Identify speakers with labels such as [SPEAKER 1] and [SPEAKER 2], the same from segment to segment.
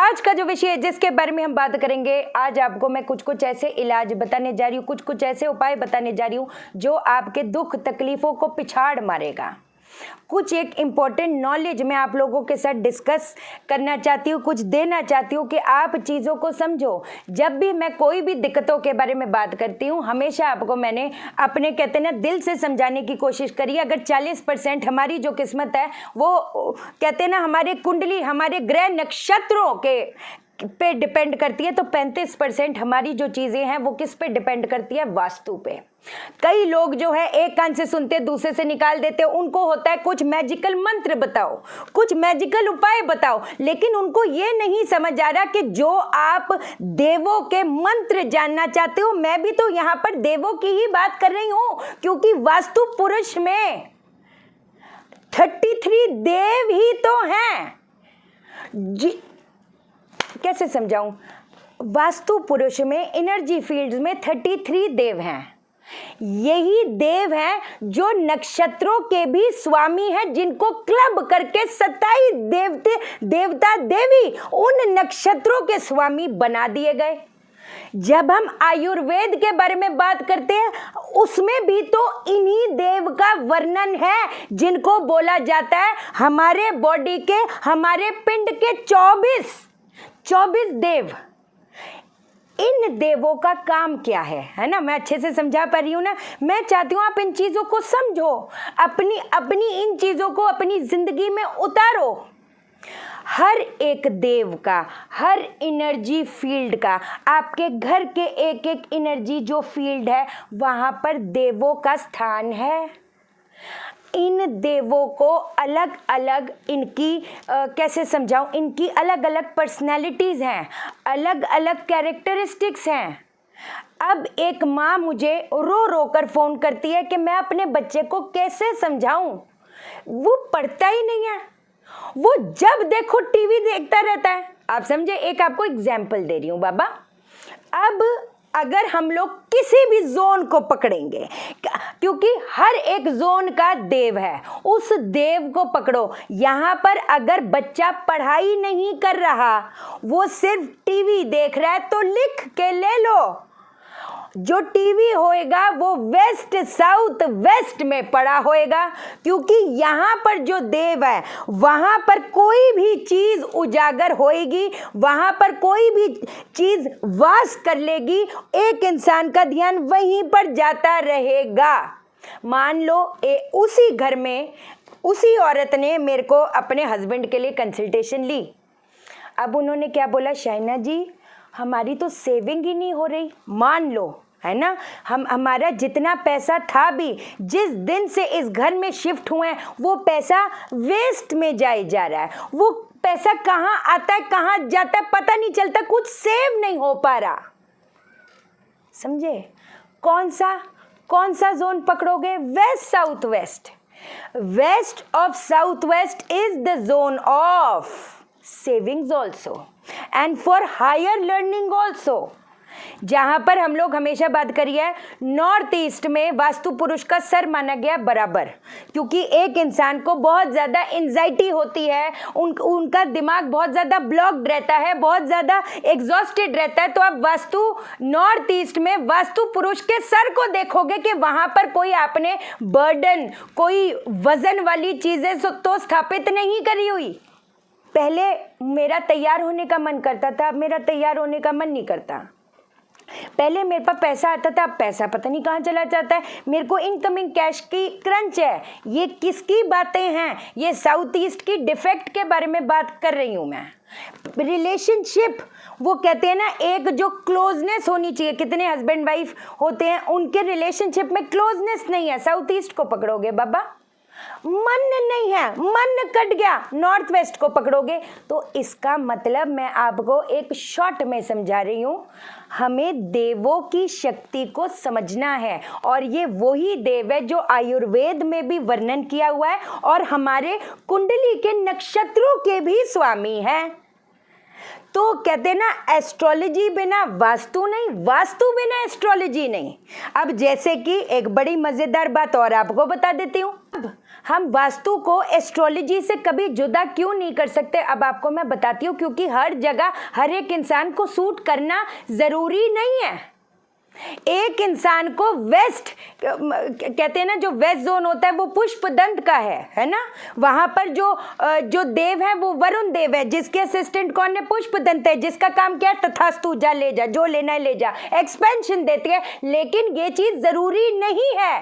[SPEAKER 1] आज का जो विषय है जिसके बारे में हम बात करेंगे, आज आपको मैं कुछ ऐसे इलाज बताने जा रही हूँ, कुछ ऐसे उपाय बताने जा रही हूँ जो आपके दुख तकलीफों को पिछाड़ मारेगा। कुछ एक इम्पॉर्टेंट नॉलेज मैं आप लोगों के साथ डिस्कस करना चाहती हूँ, कुछ देना चाहती हूँ कि आप चीज़ों को समझो। जब भी मैं कोई भी दिक्कतों के बारे में बात करती हूँ, हमेशा आपको मैंने अपने कहते ना दिल से समझाने की कोशिश करी। अगर 40% हमारी जो किस्मत है वो कहते ना हमारे कुंडली, हमारे ग्रह नक्षत्रों के पे डिपेंड करती है, तो 35% हमारी जो चीज़ें हैं वो किस पे डिपेंड करती है? वास्तु पे। कई लोग जो है एक कान से सुनते दूसरे से निकाल देते, उनको होता है कुछ मैजिकल मंत्र बताओ, कुछ मैजिकल उपाय बताओ, लेकिन उनको ये नहीं समझ आ रहा कि जो आप देवों के मंत्र जानना चाहते हो, मैं भी तो यहाँ पर देवों की ही बात कर रही हूँ, क्योंकि वास्तु पुरुष में 33 देव ही तो हैं। कैसे समझाऊं? वास्तु पुरुष में एनर्जी फील्ड्स में 33 देव हैं। यही देव हैं जो नक्षत्रों के भी स्वामी हैं, जिनको क्लब करके 27 देवता देवी उन नक्षत्रों के स्वामी बना दिए गए। जब हम आयुर्वेद के बारे में बात करते हैं, उसमें भी तो इन्हीं देव का वर्णन है, जिनको बोला जाता है हमारे बॉडी के, हमारे पिंड के 24 देव। इन देवों का काम क्या है ना? मैं अच्छे से समझा पा रही हूँ ना? मैं चाहती हूँ आप इन चीज़ों को समझो, अपनी इन चीज़ों को अपनी जिंदगी में उतारो। हर एक देव का, हर एनर्जी फील्ड का, आपके घर के एक एनर्जी जो फील्ड है, वहाँ पर देवों का स्थान है। इन देवों को अलग अलग इनकी कैसे समझाऊं, इनकी अलग अलग पर्सनैलिटीज़ हैं, अलग अलग कैरेक्टरिस्टिक्स हैं। अब एक माँ मुझे रो रो कर फ़ोन करती है कि मैं अपने बच्चे को कैसे समझाऊं, वो पढ़ता ही नहीं है, वो जब देखो टीवी देखता रहता है। आप समझे? एक आपको एग्जाम्पल दे रही हूँ बाबा। अब अगर हम लोग किसी भी जोन को पकड़ेंगे, क्योंकि हर एक जोन का देव है, उस देव को पकड़ो। यहाँ पर अगर बच्चा पढ़ाई नहीं कर रहा, वो सिर्फ टीवी देख रहा है, तो लिख के ले लो, जो टीवी होएगा वो वेस्ट साउथ वेस्ट में पड़ा होएगा, क्योंकि यहाँ पर जो देव है वहाँ पर कोई भी चीज़ उजागर होएगी, वहाँ पर कोई भी चीज़ वास कर लेगी, एक इंसान का ध्यान वहीं पर जाता रहेगा। मान लो उसी घर में उसी औरत ने मेरे को अपने हस्बैंड के लिए कंसल्टेशन ली। अब उन्होंने क्या बोला? शाइना जी, हमारी तो सेविंग ही नहीं हो रही। मान लो, है ना, हमारा जितना पैसा था भी, जिस दिन से इस घर में शिफ्ट हुए हैं, वो पैसा वेस्ट में जाए जा रहा है। वो पैसा कहाँ आता है कहाँ जाता है पता नहीं चलता, कुछ सेव नहीं हो पा रहा। समझे? कौन सा जोन पकड़ोगे? West south west. West of south west is the zone of savings also and for higher learning also. जहां पर हम लोग हमेशा बात करी है, नॉर्थ ईस्ट में वास्तु पुरुष का सर माना गया बराबर, क्योंकि एक इंसान को बहुत ज़्यादा एंजाइटी होती है, उनका दिमाग बहुत ज़्यादा ब्लॉक्ड रहता है, बहुत ज़्यादा एग्जॉस्टेड रहता है। तो आप वास्तु नॉर्थ ईस्ट में वास्तु पुरुष के सर को देखोगे कि वहाँ पर कोई आपने बर्डन, कोई वजन वाली चीज़ें तो स्थापित नहीं करी हुई। पहले मेरा तैयार होने का मन करता था, अब मेरा तैयार होने का मन नहीं करता। पहले मेरे पास पैसा आता था, अब पैसा पता नहीं कहाँ चला जाता है। मेरे को इनकमिंग कैश की क्रंच है। ये किसकी बातें हैं? ये साउथ ईस्ट की डिफेक्ट के बारे में बात कर रही हूँ मैं। रिलेशनशिप, वो कहते हैं ना, एक जो क्लोजनेस होनी चाहिए। कितने हस्बैंड वाइफ होते हैं, उनके रिलेशनशिप में क्लोजनेस नहीं है। साउथ ईस्ट को पकड़ोगे बाबा, मन नहीं है, मन कट गया। नॉर्थ वेस्ट को पकड़ोगे तो इसका मतलब मैं आपको एक शॉर्ट में समझा रही हूँ, हमें देवों की शक्ति को समझना है। और ये वही देव है जो आयुर्वेद में भी वर्णन किया हुआ है और हमारे कुंडली के नक्षत्रों के भी स्वामी हैं। तो कहते ना, एस्ट्रोलॉजी बिना वास्तु नहीं, वास्तु बिना एस्ट्रोलॉजी नहीं। अब जैसे कि एक बड़ी मज़ेदार बात और आपको बता देती हूँ। अब हम वास्तु को एस्ट्रोलॉजी से कभी जुदा क्यों नहीं कर सकते? अब आपको मैं बताती हूँ, क्योंकि हर जगह हर एक इंसान को सूट करना ज़रूरी नहीं है। एक इंसान को वेस्ट कहते हैं ना, जो वेस्ट जोन होता है वो पुष्पदंत का है ना। वहां पर जो देव है वो वरुण देव है, जिसके असिस्टेंट कौन है? पुष्पदंत है, जिसका काम क्या है? तथास्तु, जा ले जा, जो लेना है ले जा, एक्सपेंशन देती है। लेकिन ये चीज जरूरी नहीं है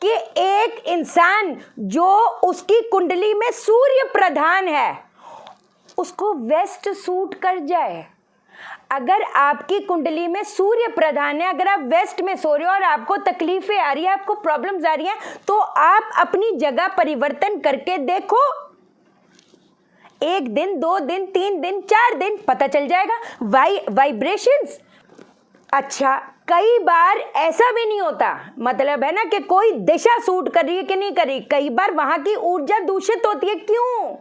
[SPEAKER 1] कि एक इंसान जो उसकी कुंडली में सूर्य प्रधान है उसको वेस्ट सूट कर जाए। अगर आपकी कुंडली में सूर्य प्रधान है, अगर आप वेस्ट में सो रहे हो और आपको तकलीफें आ रही है, आपको प्रॉब्लम्स आ रही हैं, तो आप अपनी जगह परिवर्तन करके देखो। 1 दिन, 2 दिन, 3 दिन, 4 दिन, पता चल जाएगा। वाइब्रेशंस। अच्छा, कई बार ऐसा भी नहीं होता, मतलब है ना कि कोई दिशा सूट कर रही है कि नहीं कर रही, कई बार वहां की ऊर्जा दूषित होती है। क्यों?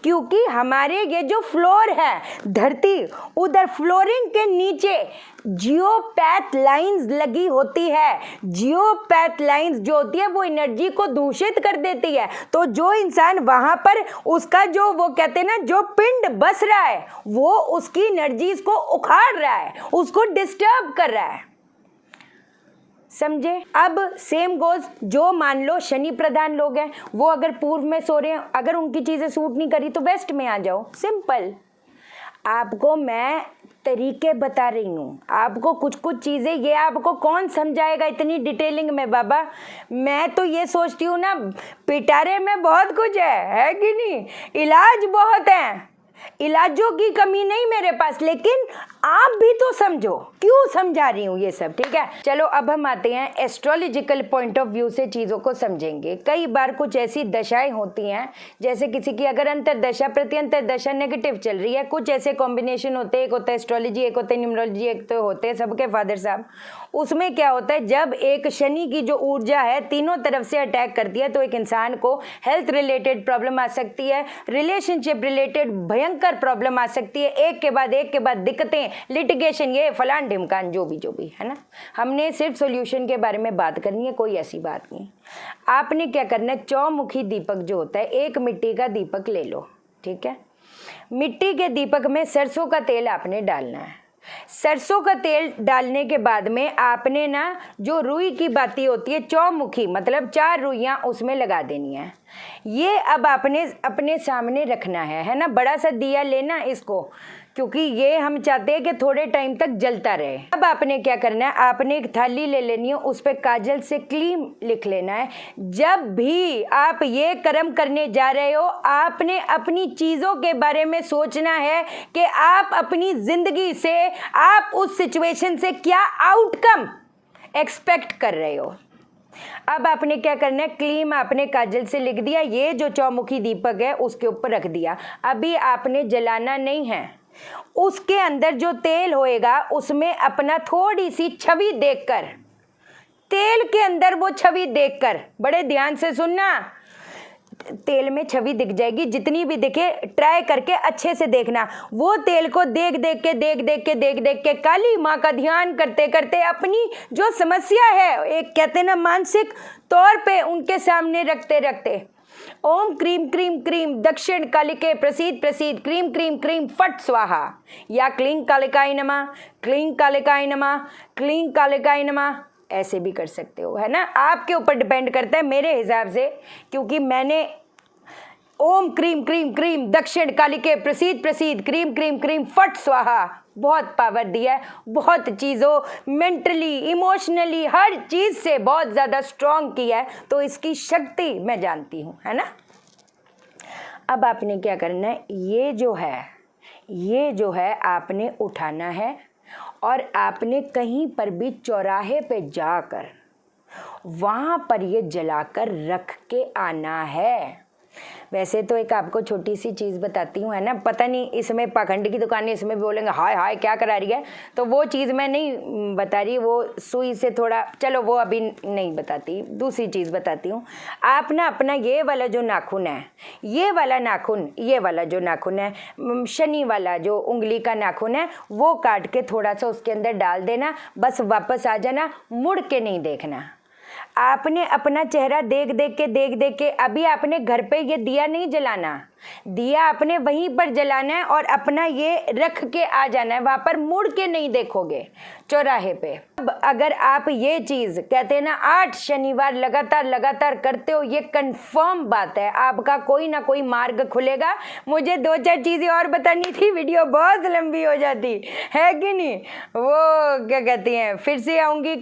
[SPEAKER 1] क्योंकि हमारे ये जो फ्लोर है धरती, उधर फ्लोरिंग के नीचे जियोपैथ लाइंस लगी होती है। जियोपैथ लाइंस जो होती है वो एनर्जी को दूषित कर देती है। तो जो इंसान वहां पर उसका जो वो कहते हैं ना, जो पिंड बस रहा है वो उसकी एनर्जीज को उखाड़ रहा है, उसको डिस्टर्ब कर रहा है। समझे? अब सेम गोज, जो मान लो शनि प्रधान लोग हैं, वो अगर पूर्व में सो रहे हैं, अगर उनकी चीजें सूट नहीं करी तो वेस्ट में आ जाओ। सिंपल। आपको मैं तरीके बता रही हूँ, आपको कुछ कुछ चीजें, ये आपको कौन समझाएगा इतनी डिटेलिंग में बाबा। मैं तो ये सोचती हूँ ना, पिटारे में बहुत कुछ है कि नहीं? इलाज बहुत है, इलाजों की कमी नहीं मेरे पास, लेकिन आप भी तो समझो क्यों समझा रही हूँ ये सब। ठीक है, चलो अब हम आते हैं एस्ट्रोलॉजिकल पॉइंट ऑफ व्यू से चीज़ों को समझेंगे। कई बार कुछ ऐसी दशाएं होती हैं, जैसे किसी की अगर अंतरदशा प्रत्यंतर दशा नेगेटिव चल रही है, कुछ ऐसे कॉम्बिनेशन होते हैं, एक होता है एस्ट्रोलॉजी, एक होता है न्यूमरोलॉजी, एक तो होते हैं सबके फादर साहब। उसमें क्या होता है, जब एक शनि की जो ऊर्जा है तीनों तरफ से अटैक करती है तो एक इंसान को हेल्थ रिलेटेड प्रॉब्लम आ सकती है, रिलेशनशिप रिलेटेड भयंकर प्रॉब्लम आ सकती है, एक के बाद दिक्कतें, लिटिगेशन, ये फलान ढिमकान, जो भी है ना। हमने सिर्फ सॉल्यूशन के बारे में बात करनी है, कोई ऐसी बात नहीं। आपने क्या करना है, चौमुखी दीपक जो होता है, एक मिट्टी का दीपक ले लो। ठीक है, मिट्टी के दीपक में सरसों का तेल आपने डालना है। सरसों का तेल डालने के बाद में आपने ना जो रुई की बाती होती है, चौमुखी मतलब 4 रुइयां उसमें लगा देनी है। ये अब आपने अपने सामने रखना है ना। बड़ा सा दिया लेना इसको, क्योंकि ये हम चाहते हैं कि थोड़े टाइम तक जलता रहे। अब आपने क्या करना है, आपने एक थाली ले लेनी है, उस पर काजल से क्लीम लिख लेना है। जब भी आप ये कर्म करने जा रहे हो, आपने अपनी चीज़ों के बारे में सोचना है कि आप अपनी ज़िंदगी से, आप उस सिचुएशन से क्या आउटकम एक्सपेक्ट कर रहे हो। अब आपने क्या करना है, क्लीम आपने काजल से लिख दिया, ये जो चौमुखी दीपक है उसके ऊपर रख दिया। अभी आपने जलाना नहीं है। उसके अंदर जो तेल होएगा उसमें अपना थोड़ी सी छवि देखकर, तेल के अंदर वो छवि देखकर, बड़े ध्यान से सुनना, तेल में छवि दिख जाएगी, जितनी भी दिखे ट्राई करके अच्छे से देखना। वो तेल को देख देख के काली माँ का ध्यान करते करते अपनी जो समस्या है, एक कहते ना मानसिक तौर पे उनके सामने रखते रखते, ओम क्रीम क्रीम क्रीम दक्षिण कालिके प्रसीद प्रसीद क्रीम क्रीम क्रीम फट स्वाहा, या क्लीं कालिकाय नमः, क्लीं कालिकाय नमः, क्लीं कालिकाय नमः, ऐसे भी कर सकते हो, है ना। आपके ऊपर डिपेंड करता है मेरे हिसाब से, क्योंकि मैंने ओम क्रीम क्रीम क्रीम दक्षिण कालिके प्रसीद प्रसीद क्रीम क्रीम क्रीम फट स्वाहा बहुत पावर दिया है, बहुत चीज़ों मेंटली इमोशनली हर चीज़ से बहुत ज़्यादा स्ट्रॉन्ग किया है, तो इसकी शक्ति मैं जानती हूँ, है ना। अब आपने क्या करना है, ये जो है आपने उठाना है और आपने कहीं पर भी चौराहे पे जाकर वहाँ पर ये जलाकर रख के आना है। वैसे तो एक आपको छोटी सी चीज़ बताती हूँ, है ना, पता नहीं इसमें पाखंड की दुकान है, इसमें भी बोलेंगे हाय हाय क्या करा रही है, तो वो चीज़ मैं नहीं बता रही, वो सुई से थोड़ा, चलो वो अभी नहीं बताती, दूसरी चीज़ बताती हूँ। आप ना अपना ये वाला जो नाखून है, ये वाला जो नाखून है, शनि वाला जो उंगली का नाखून है, वो काट के थोड़ा सा उसके अंदर डाल देना, बस वापस आ जाना, मुड़ के नहीं देखना। आपने अपना चेहरा देख देख के अभी आपने घर पे ये दिया नहीं जलाना, दिया आपने वहीं पर जलाना है और अपना ये रख के आ जाना है, वहां पर मुड़ के नहीं देखोगे चौराहे पे। अब अगर आप ये चीज कहते हैं ना 8 शनिवार लगातार करते हो, ये कंफर्म बात है, आपका कोई ना कोई मार्ग खुलेगा। मुझे 2-4 चीजें और बतानी थी, वीडियो बहुत लंबी हो जाती है कि नहीं, वो क्या कहती हैं, फिर से आऊंगी,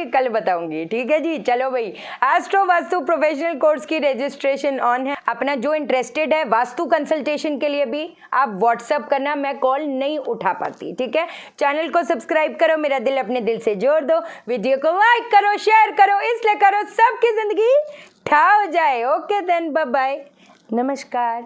[SPEAKER 1] कल बताऊंगी, ठीक है जी। चलो भाई, एस्ट्रो वास्तु प्रोफेशनल कोर्स की रजिस्ट्रेशन ऑन है। अपना जो इंटरेस्टेड है वास्तु कंसल्टेशन के लिए भी आप व्हाट्सएप करना, मैं कॉल नहीं उठा पाती, ठीक है। चैनल को सब्सक्राइब करो, मेरा दिल अपने दिल से जोड़ दो, वीडियो को लाइक करो, शेयर करो, इसलिए करो सबकी जिंदगी ठा हो जाए। ओके देन, बाय बाय, नमस्कार।